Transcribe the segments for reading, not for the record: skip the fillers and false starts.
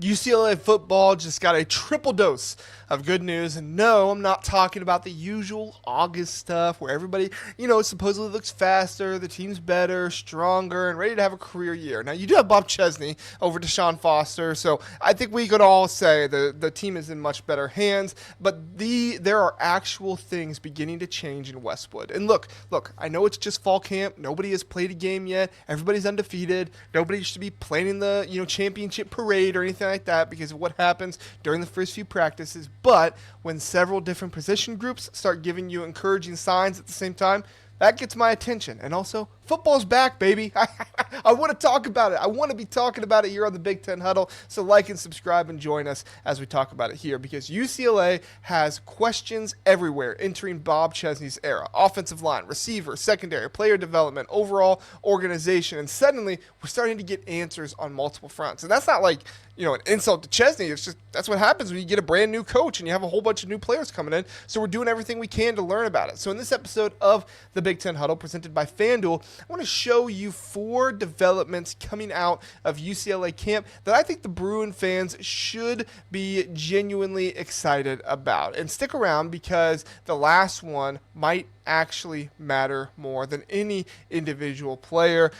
UCLA football just got a triple dose of good news. And no, I'm not talking about the usual August stuff where everybody, supposedly looks faster, the team's better, stronger, and ready to have a career year. Now, you do have Bob Chesney over Deshaun Foster, so I think we could all say the team is in much better hands. But there are actual things beginning to change in Westwood. And look, I know it's just fall camp. Nobody has played a game yet. Everybody's undefeated. Nobody should be planning the championship parade or anything like that because of what happens during the first few practices. But when several different position groups start giving you encouraging signs at the same time, that gets my attention. And also, football's back, baby. I want to talk about it. I want to be talking about it here on the Big Ten Huddle. So like and subscribe and join us as we talk about it here, because UCLA has questions everywhere entering Bob Chesney's era. Offensive line, receiver, secondary, player development, overall organization. And suddenly, we're starting to get answers on multiple fronts. And that's not like, an insult to Chesney. It's just that's what happens when you get a brand new coach and you have a whole bunch of new players coming in. So we're doing everything we can to learn about it. So in this episode of the Big Ten Huddle presented by FanDuel, I want to show you 4 developments coming out of UCLA camp that I think the Bruin fans should be genuinely excited about. And stick around because the last one might actually matter more than any individual player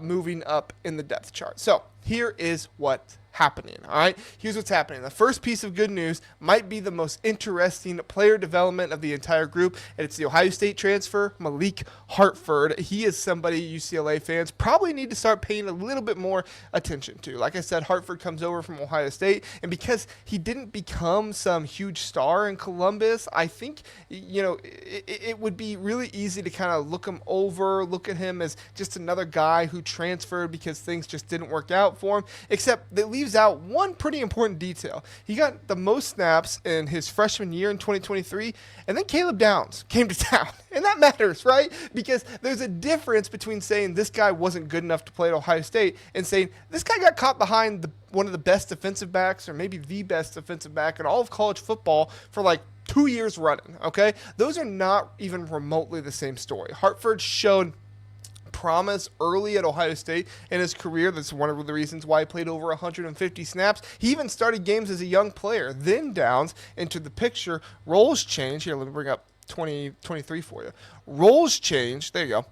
moving up in the depth chart. So here is what's happening. All right, here's what's happening. The first piece of good news might be the most interesting player development of the entire group, and it's the Ohio State transfer, Malik Hartford. He is somebody UCLA fans probably need to start paying a little bit more attention to. Like I said, Hartford comes over from Ohio State, and because he didn't become some huge star in Columbus, I think, it would be really easy to kind of look at him as just another guy who transferred because things just didn't work out for him, except that leaves out one pretty important detail. He got the most snaps in his freshman year in 2023, and then Caleb Downs came to town. And that matters, right? Because there's a difference between saying this guy wasn't good enough to play at Ohio State and saying this guy got caught behind one of the best defensive backs, or maybe the best defensive back in all of college football for like 2 years running, okay? Those are not even remotely the same story. Hartford showed promise early at Ohio State in his career. That's one of the reasons why he played over 150 snaps. He even started games as a young player. Then Downs entered the picture. Roles change. Here, let me bring up 2023 for you. Roles change. There you go.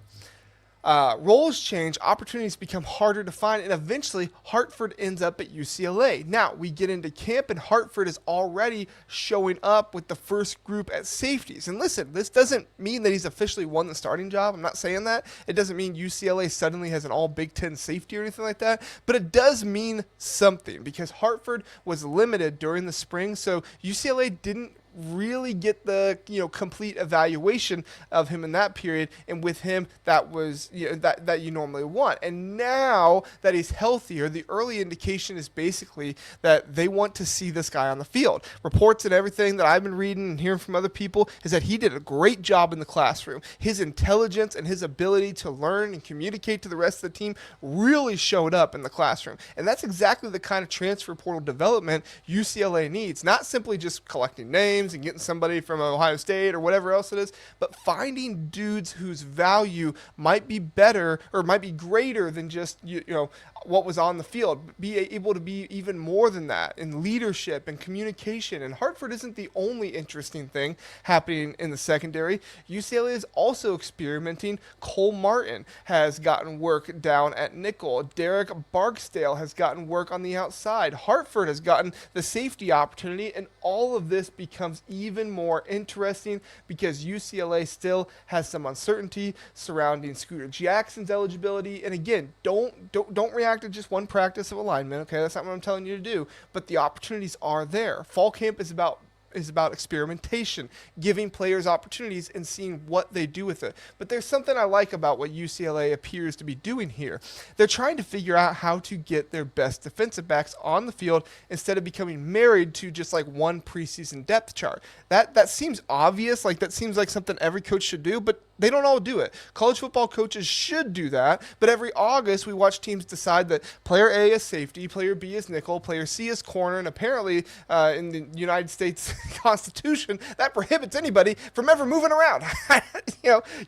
Roles change, opportunities become harder to find, and eventually Hartford ends up at UCLA. Now, we get into camp, and Hartford is already showing up with the first group at safeties. And listen, this doesn't mean that he's officially won the starting job. I'm not saying that. It doesn't mean UCLA suddenly has an all Big Ten safety or anything like that, but it does mean something because Hartford was limited during the spring, so UCLA didn't really get the complete evaluation of him in that period, and with him that was that you normally want. And now that he's healthier, the early indication is basically that they want to see this guy on the field. Reports and everything that I've been reading and hearing from other people is that he did a great job in the classroom. His intelligence and his ability to learn and communicate to the rest of the team really showed up in the classroom, and that's exactly the kind of transfer portal development UCLA needs. Not simply just collecting names and getting somebody from Ohio State or whatever else it is, but finding dudes whose value might be better or might be greater than just what was on the field, be able to be even more than that in leadership and communication. And Hartford isn't the only interesting thing happening in the secondary. UCLA is also experimenting. Cole Martin has gotten work down at nickel. Derek Barksdale has gotten work on the outside. Hartford has gotten the safety opportunity, and all of this becomes even more interesting because UCLA still has some uncertainty surrounding Scooter Jackson's eligibility. And again, don't react to just one practice of alignment, okay? That's not what I'm telling you to do, but the opportunities are there. Fall camp is about experimentation, giving players opportunities and seeing what they do with it. But there's something I like about what UCLA appears to be doing here. They're trying to figure out how to get their best defensive backs on the field instead of becoming married to just like one preseason depth chart. That seems obvious, like that seems like something every coach should do, but they don't all do it. College football coaches should do that, but every August we watch teams decide that player A is safety, player B is nickel, player C is corner, and apparently in the United States constitution that prohibits anybody from ever moving around.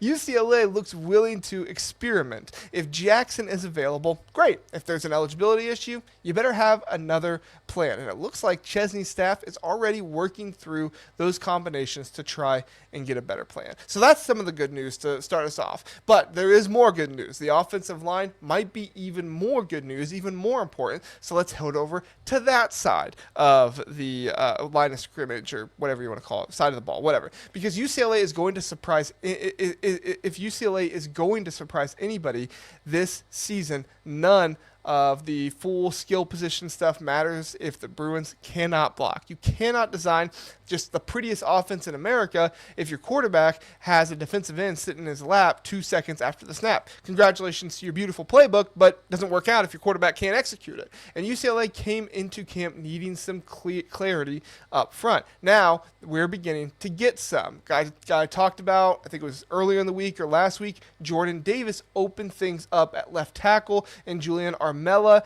UCLA looks willing to experiment. If Jackson is available, great. If there's an eligibility issue, you better have another plan. And it looks like Chesney's staff is already working through those combinations to try and get a better plan. So that's some of the good news to start us off. But there is more good news. The offensive line might be even more good news, even more important. So let's head over to that side of the line of scrimmage, or whatever you want to call it, side of the ball, whatever. Because UCLA is going to surprise, if UCLA is going to surprise anybody this season, none of the full skill position stuff matters if the Bruins cannot block. You cannot design just the prettiest offense in America if your quarterback has a defensive end sitting in his lap 2 seconds after the snap. Congratulations to your beautiful playbook, but it doesn't work out if your quarterback can't execute it. And UCLA came into camp needing some clarity up front. Now we're beginning to get some. Guy talked about, I think it was earlier in the week or last week, Jordan Davis opened things up at left tackle, and Julian Armella,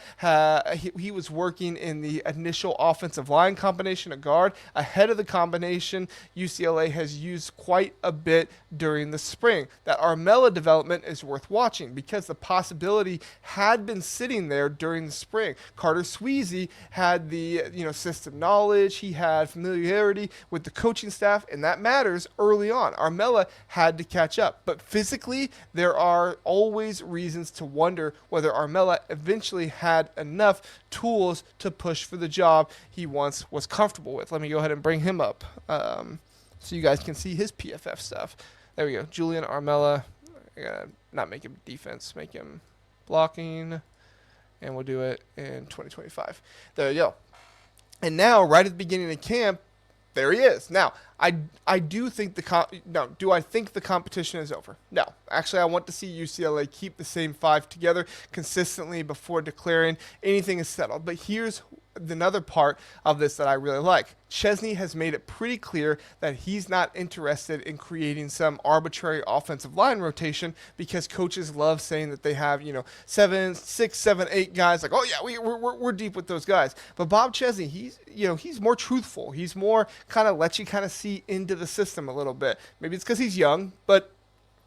he was working in the initial offensive line combination at guard. Ahead of the combination UCLA has used quite a bit during the spring. That Armella development is worth watching because the possibility had been sitting there during the spring. Carter Sweezy had the system knowledge, he had familiarity with the coaching staff, and that matters early on. Armella had to catch up, but physically there are always reasons to wonder whether Armella eventually had enough tools to push for the job he once was comfortable with. Let me go ahead and bring him up so you guys can see his PFF stuff. There we go. Julian Armella. I gotta not make him defense, make him blocking, and we'll do it in 2025. There you go. And now, right at the beginning of camp, there he is. Now, I do think do I think the competition is over? No. Actually, I want to see UCLA keep the same five together consistently before declaring anything is settled. But here's another part of this that I really like. Chesney has made it pretty clear that he's not interested in creating some arbitrary offensive line rotation because coaches love saying that they have, 7, 6, 7, 8 guys. Like, oh yeah, we're deep with those guys. But Bob Chesney, he's more truthful. He's more kind of lets you kind of see into the system a little bit. Maybe it's because he's young, but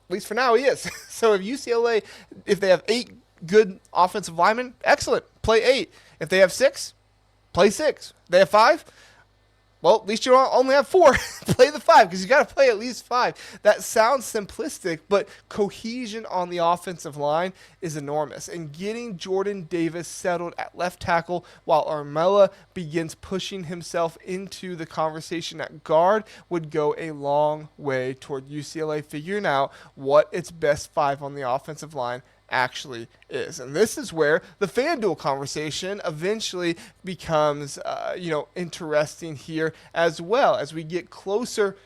at least for now he is. So if UCLA, if they have 8 good offensive linemen, excellent, play 8. If they have 6, play 6. They have 5? Well, at least you don't only have 4. Play the 5 because you got to play at least 5. That sounds simplistic, but cohesion on the offensive line is enormous. And getting Jordan Davis settled at left tackle while Armella begins pushing himself into the conversation at guard would go a long way toward UCLA figuring out what its best 5 on the offensive line actually is. And this is where the FanDuel conversation eventually becomes interesting here as well as we get closer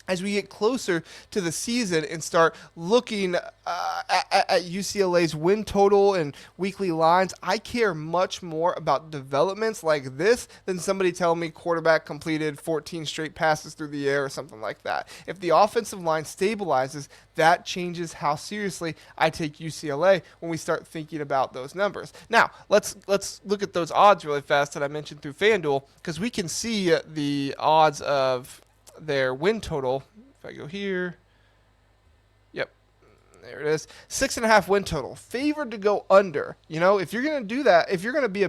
as we get closer to the season and start looking at UCLA's win total and weekly lines, I care much more about developments like this than somebody telling me quarterback completed 14 straight passes through the air or something like that. If the offensive line stabilizes, that changes how seriously I take UCLA when we start thinking about those numbers. Now, let's look at those odds really fast that I mentioned through FanDuel because we can see the odds of their win total. If I go here, yep, there it is. 6.5 win total. Favored to go under. If you're going to do that, if you're going to be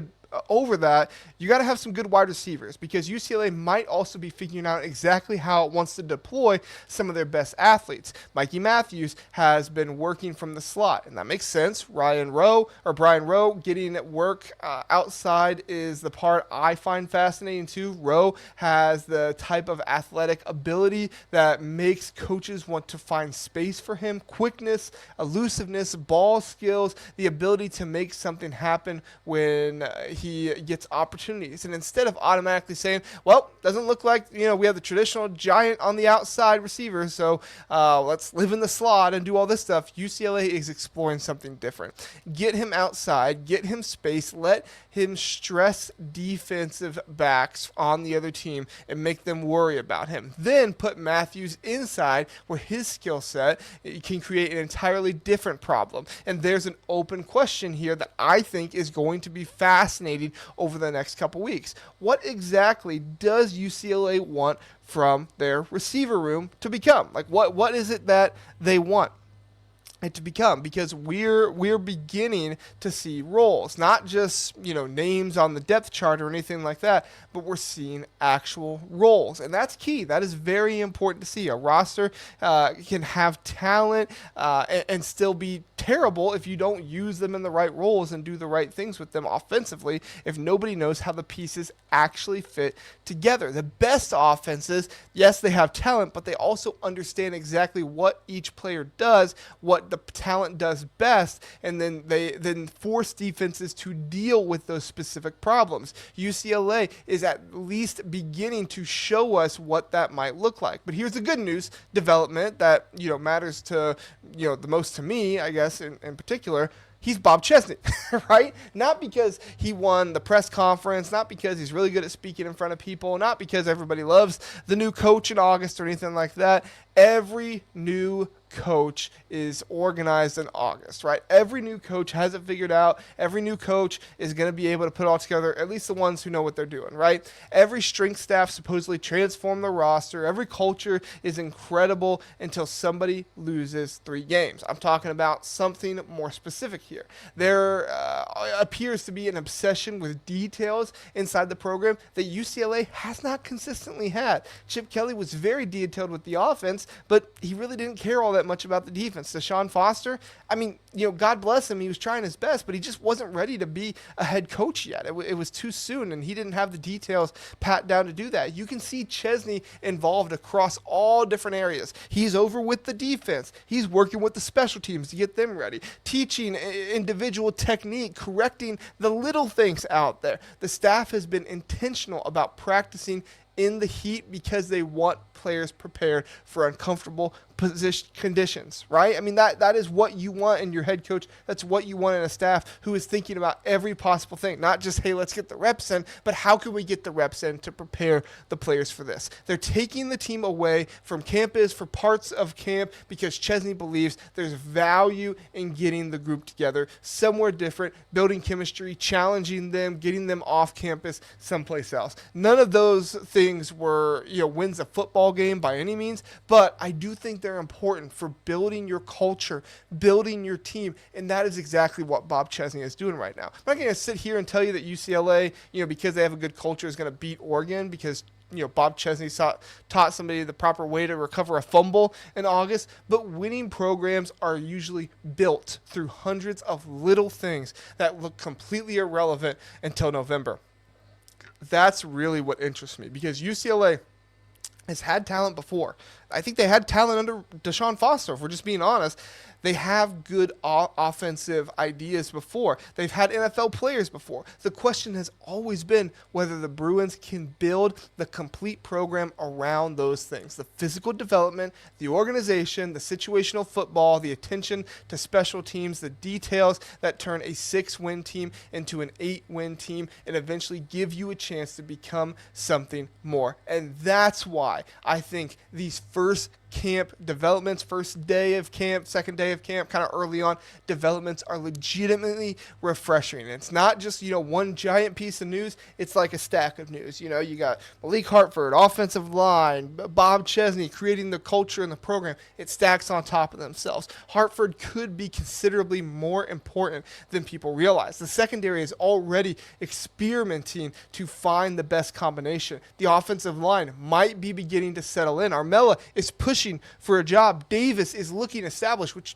over that, you got to have some good wide receivers because UCLA might also be figuring out exactly how it wants to deploy some of their best athletes. Mikey Matthews has been working from the slot, and that makes sense. Brian Rowe getting at work outside is the part I find fascinating too. Rowe has the type of athletic ability that makes coaches want to find space for him. Quickness, elusiveness, ball skills, the ability to make something happen when he gets opportunities. And instead of automatically saying, well, doesn't look like, we have the traditional giant on the outside receiver, so let's live in the slot and do all this stuff, UCLA is exploring something different. Get him outside, get him space, let him stress defensive backs on the other team and make them worry about him. Then put Matthews inside where his skill set can create an entirely different problem. And there's an open question here that I think is going to be fascinating culminating over the next couple weeks. What exactly does UCLA want from their receiver room to become? Like, what is it that they want it to become? Because we're beginning to see roles, not just names on the depth chart or anything like that, but we're seeing actual roles, and that's key. That is very important to see. A roster can have talent and still be terrible if you don't use them in the right roles and do the right things with them offensively, if nobody knows how the pieces actually fit together. The best offenses, yes, they have talent, but they also understand exactly what each player does, what the talent does best, and then they force defenses to deal with those specific problems. UCLA is at least beginning to show us what that might look like. But here's the good news: development that matters to the most to me, I guess, in particular. He's Bob Chesney, right? Not because he won the press conference, not because he's really good at speaking in front of people, not because everybody loves the new coach in August or anything like that. Every new coach is organized in August, right? Every new coach has it figured out. Every new coach is going to be able to put it all together, at least the ones who know what they're doing, right? Every strength staff supposedly transformed the roster. Every culture is incredible until somebody loses 3 games. I'm talking about something more specific here. There appears to be an obsession with details inside the program that UCLA has not consistently had. Chip Kelly was very detailed with the offense, but he really didn't care all that much about the defense. Deshaun Foster, I mean, God bless him. He was trying his best, but he just wasn't ready to be a head coach yet. It was too soon, and he didn't have the details pat down to do that. You can see Chesney involved across all different areas. He's over with the defense. He's working with the special teams to get them ready, teaching individual technique, correcting the little things out there. The staff has been intentional about practicing in the heat because they want players prepared for uncomfortable conditions, right? I mean, that is what you want in your head coach. That's what you want in a staff who is thinking about every possible thing, not just, hey, let's get the reps in, but how can we get the reps in to prepare the players for this? They're taking the team away from campus for parts of camp because Chesney believes there's value in getting the group together somewhere different, building chemistry, challenging them, getting them off campus someplace else. None of those things were, wins a football game by any means, but I do think they're important for building your culture, building your team, and that is exactly what Bob Chesney is doing right now. I'm not going to sit here and tell you that UCLA, because they have a good culture, is going to beat Oregon because Bob Chesney taught somebody the proper way to recover a fumble in August, but winning programs are usually built through hundreds of little things that look completely irrelevant until November. That's really what interests me, because UCLA has had talent before. I think they had talent under Deshaun Foster, if we're just being honest. They have good offensive ideas before. They've had NFL players before. The question has always been whether the Bruins can build the complete program around those things. The physical development, the organization, the situational football, the attention to special teams, the details that turn a 6-win team into an 8-win team and eventually give you a chance to become something more. And that's why I think these first camp developments, first day of camp, second day of camp, kind of early on developments are legitimately refreshing. And it's not just, one giant piece of news. It's like a stack of news. You got Malik Hartford, offensive line, Bob Chesney creating the culture in the program. It stacks on top of themselves. Hartford could be considerably more important than people realize. The secondary is already experimenting to find the best combination. The offensive line might be beginning to settle in. Armella is pushing for a job. Davis is looking established, which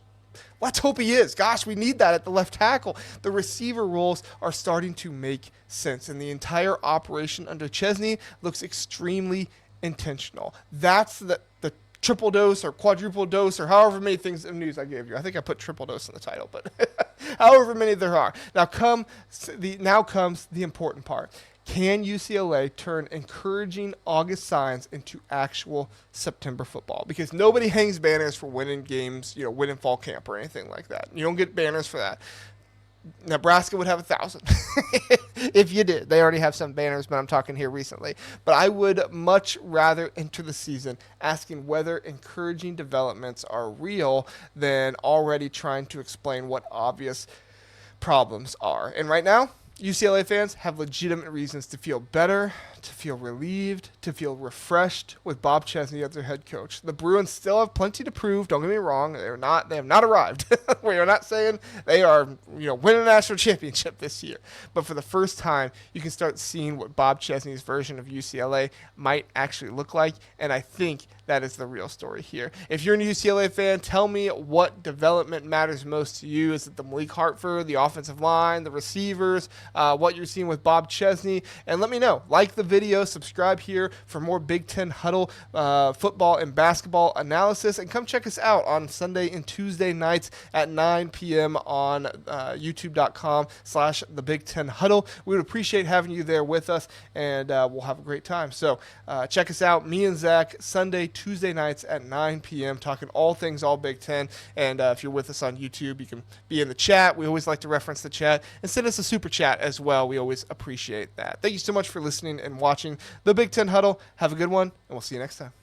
let's hope he is. Gosh, we need that at the left tackle. The receiver roles are starting to make sense, and the entire operation under Chesney looks extremely intentional. That's the triple dose or quadruple dose or however many things of news I gave you. I think I put triple dose in the title, but however many there are. Now comes the important part. Can UCLA turn encouraging August signs into actual September football? Because nobody hangs banners for winning games, winning fall camp or anything like that. You don't get banners for that. Nebraska would have 1,000 if you did. They already have some banners, but I'm talking here recently. But I would much rather enter the season asking whether encouraging developments are real than already trying to explain what obvious problems are. And right now, UCLA fans have legitimate reasons to feel better, to feel relieved, to feel refreshed with Bob Chesney as their head coach. The Bruins still have plenty to prove. Don't get me wrong; they have not arrived. We are not saying they are, winning a national championship this year. But for the first time, you can start seeing what Bob Chesney's version of UCLA might actually look like, and I think that is the real story here. If you're a UCLA fan, tell me what development matters most to you. Is it the Malik Hartford, the offensive line, the receivers, what you're seeing with Bob Chesney? And let me know. Like the video, subscribe here for more Big Ten Huddle football and basketball analysis, and come check us out on Sunday and Tuesday nights at 9 p.m. on youtube.com/the Big Ten Huddle. We would appreciate having you there with us, and we'll have a great time. So check us out, me and Zach, Sunday, Tuesday nights at 9 p.m. talking all things all Big Ten. And if you're with us on YouTube, you can be in the chat. We always like to reference the chat, and send us a super chat as well. We always appreciate that. Thank you so much for listening and watching the Big Ten Huddle. Have a good one, and we'll see you next time.